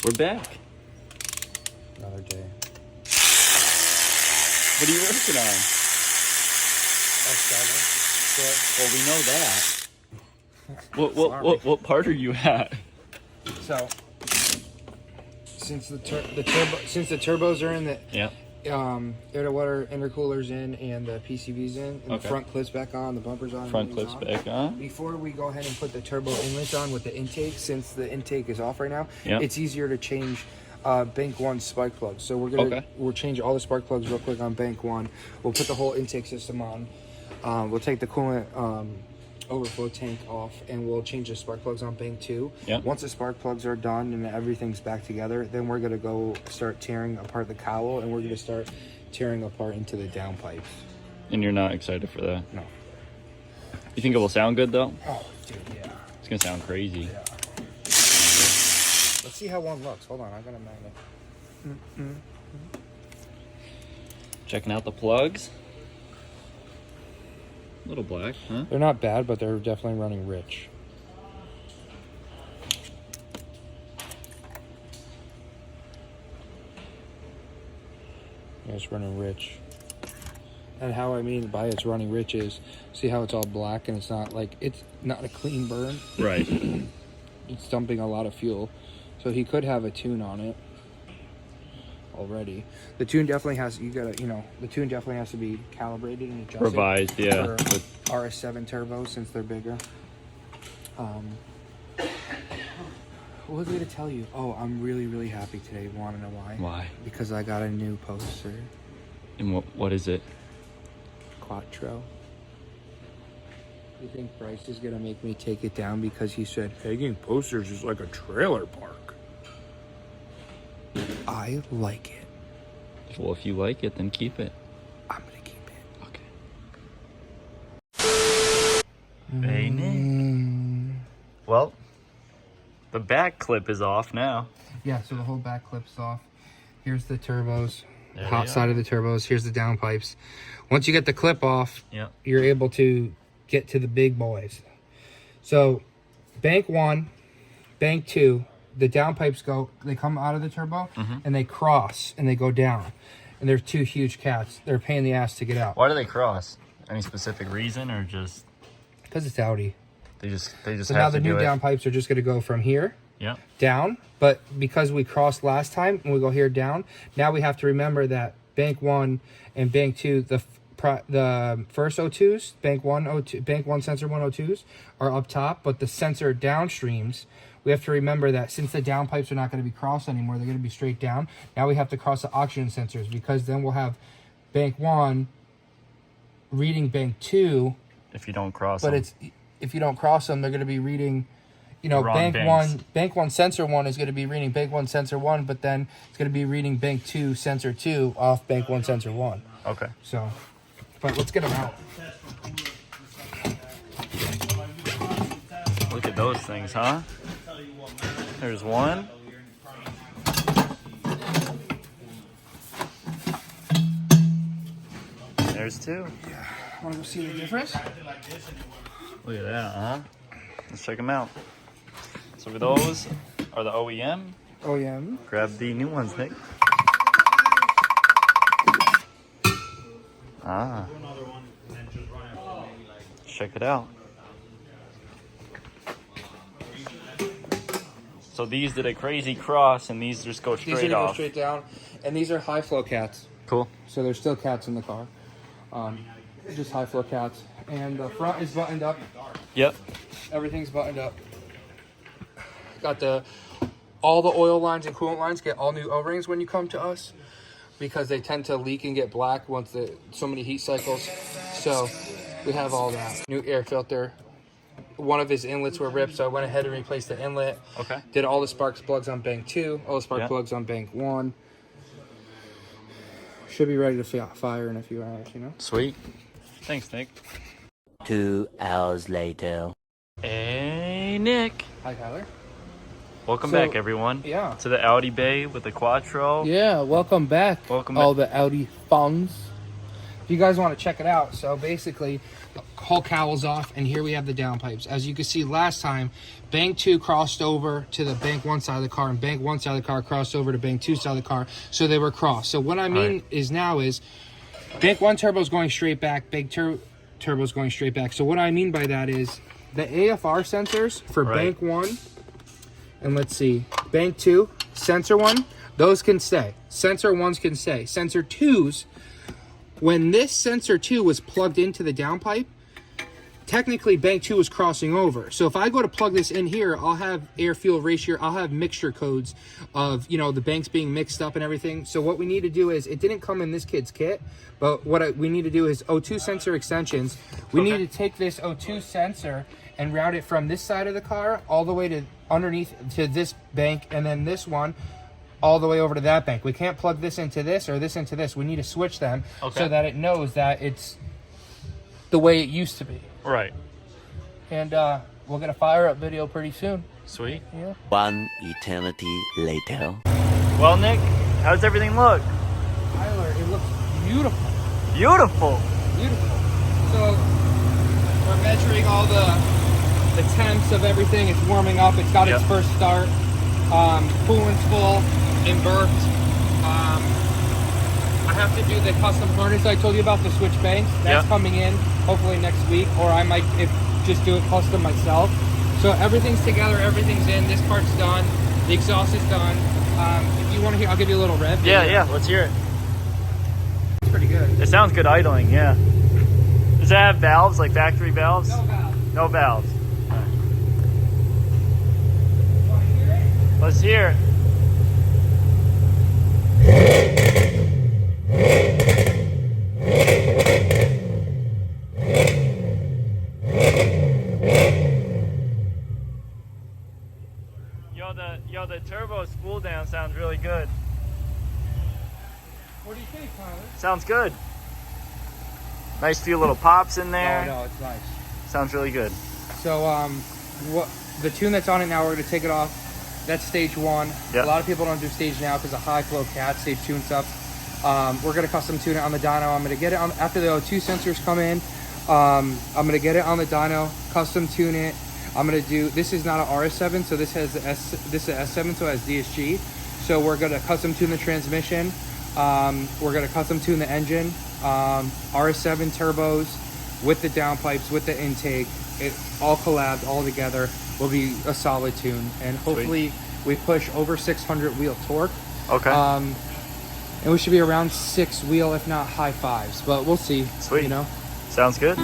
We're back. Another day. What are you working on? R7. Well, we know that. What part are you at? So, since the turbos are in the air to water intercoolers in and the PCVs in, and the front clips back on, the bumpers on. Front clips back on. Before we go ahead and put the turbo inlets on with the intake, since the intake is off right now, it's easier to change bank 1 spark plugs. So we'll change all the spark plugs real quick on bank 1. We'll put the whole intake system on. We'll take the coolant overflow tank off, and we'll change the spark plugs on bank 2. Once the spark plugs are done and everything's back together, then we're gonna go start tearing apart the cowl, and we're gonna start tearing apart into the downpipes. And you're not excited for that? No. You think it will sound good though? Oh, dude, yeah. It's gonna sound crazy. Yeah. Let's see how one looks. Hold on, I got a magnet. Checking out the plugs. A little black, huh? They're not bad, but they're definitely running rich. Yeah, it's running rich. And how I mean by it's running rich is, see how it's all black and it's not a clean burn? Right. It's dumping a lot of fuel. So he could have a tune on it already. The tune definitely has, the tune definitely has to be calibrated and adjusted. Revised, yeah. For RS7 turbos, since they're bigger. What was I going to tell you? Oh, I'm really, really happy today. Want to know why? Why? Because I got a new poster. And what is it? Quattro. You think Bryce is going to make me take it down because he said, hanging posters is like a trailer park? I like it. Well, if you like it, then keep it. I'm going to keep it. Okay. Hey, Nick. Well, the back clip is off now. Yeah, so the whole back clip's off. Here's the turbos. Hot side of the turbos. Here's the downpipes. Once you get the clip off, you're able to get to the big boys. So, bank 1, bank 2, the downpipes they come out of the turbo, and they cross, and they go down. And there's 2 huge cats. They're a pain in the ass to get out. Why do they cross? Any specific reason, or just? Because it's Audi. They just so have now to the new downpipes are just going to go from here down. But because we crossed last time, and we go here down, now we have to remember that bank 1 and bank 2, the first O2s, bank 1 sensor 1 O2s are up top, but the sensor downstreams, we have to remember that since the downpipes are not going to be crossed anymore, they're going to be straight down. Now we have to cross the oxygen sensors, because then we'll have bank 1 reading bank 2. If you don't cross them. But if you don't cross them, they're going to be reading, bank 1 sensor 1 is going to be reading bank 1 sensor 1, but then it's going to be reading bank 2 sensor 2 off bank 1 sensor 1. Okay. So, but let's get them out. Look at those things, huh? There's one. There's 2. Yeah. Want to go see the difference? Look at that, huh? Let's check them out. So those are the OEM. OEM. Grab the new ones, Nick. Ah. Check it out. So these did a crazy cross, and these just go straight off. Go straight down, and these are high flow cats. Cool. So there's still cats in the car, just high flow cats, and the front is buttoned up. Yep. Everything's buttoned up. Got all the oil lines and coolant lines get all new O-rings when you come to us, because they tend to leak and get black once so many heat cycles. So we have all that. New air filter. One of his inlets were ripped, so I went ahead and replaced the inlet. Okay. Did all the spark plugs on bank 2, all the spark plugs on bank 1. Should be ready to fire in a few hours, Sweet. Thanks, Nick. 2 hours later. Hey, Nick. Hi, Tyler. Welcome back, everyone. Yeah. To the Audi Bay with the Quattro. Yeah, welcome back. Welcome all back. the Audi fans. if you guys want to check it out. So basically, the whole cowl's off, and here we have the downpipes. As you can see, last time, bank 2 crossed over to the bank 1 side of the car, and bank 1 side of the car crossed over to bank 2 side of the car, so they were crossed. So what I mean is now is bank 1 turbo is going straight back, bank 2 turbo is going straight back. So what I mean by that is the AFR sensors for bank 1, and let's see, bank 2, sensor 1, those can stay. Sensor 1s can stay. Sensor 2s, when this sensor 2 was plugged into the downpipe, technically bank 2 was crossing over. So if I go to plug this in here, I'll have air fuel ratio, I'll have mixture codes of, you know, the banks being mixed up and everything. So what we need to do is, it didn't come in this kid's kit, but what we need to do is O2 sensor extensions. We need to take this O2 sensor and route it from this side of the car all the way to underneath to this bank, and then this one all the way over to that bank. We can't plug this into this or this into this. We need to switch them so that it knows that it's the way it used to be. Right. And we'll get a fire up video pretty soon. Sweet. Yeah. One eternity later. Well, Nick, how does everything look? Tyler, it looks beautiful. Beautiful. Beautiful. So we're measuring all the temps of everything. It's warming up. It's got its first start. Coolant's full and burped. I have to do the custom harness I told you about, the switch banks. That's coming in hopefully next week, or I might just do it custom myself. So everything's together, everything's in. This part's done. The exhaust is done. If you want to hear, I'll give you a little rev video. Yeah, let's hear it. It's pretty good. It sounds good idling, yeah. Does it have valves, like factory valves? No valves. No valves. You want to hear it? Let's hear it. Yo, the turbo spool down sounds really good. What do you think, Tyler? Sounds good. Nice few little pops in there. Oh, no, it's nice. Sounds really good. So, what the tune that's on it now, we're going to take it off. That's stage 1. Yep. A lot of people don't do stage now because of high flow cat stage tune stuff. We're going to custom tune it on the dyno. I'm going to get it on after the O2 sensors come in. I'm going to get it on the dyno, custom tune it. I'm going to do, this is not an RS7, so this has this is S7, so it has DSG. So we're going to custom tune the transmission. We're going to custom tune the engine. RS7 turbos with the downpipes, with the intake. It all collabed, all together will be a solid tune. And hopefully we push over 600 wheel torque. Okay. And we should be around 6 wheel, if not high 5s, but we'll see. Sweet. You know? Sounds good.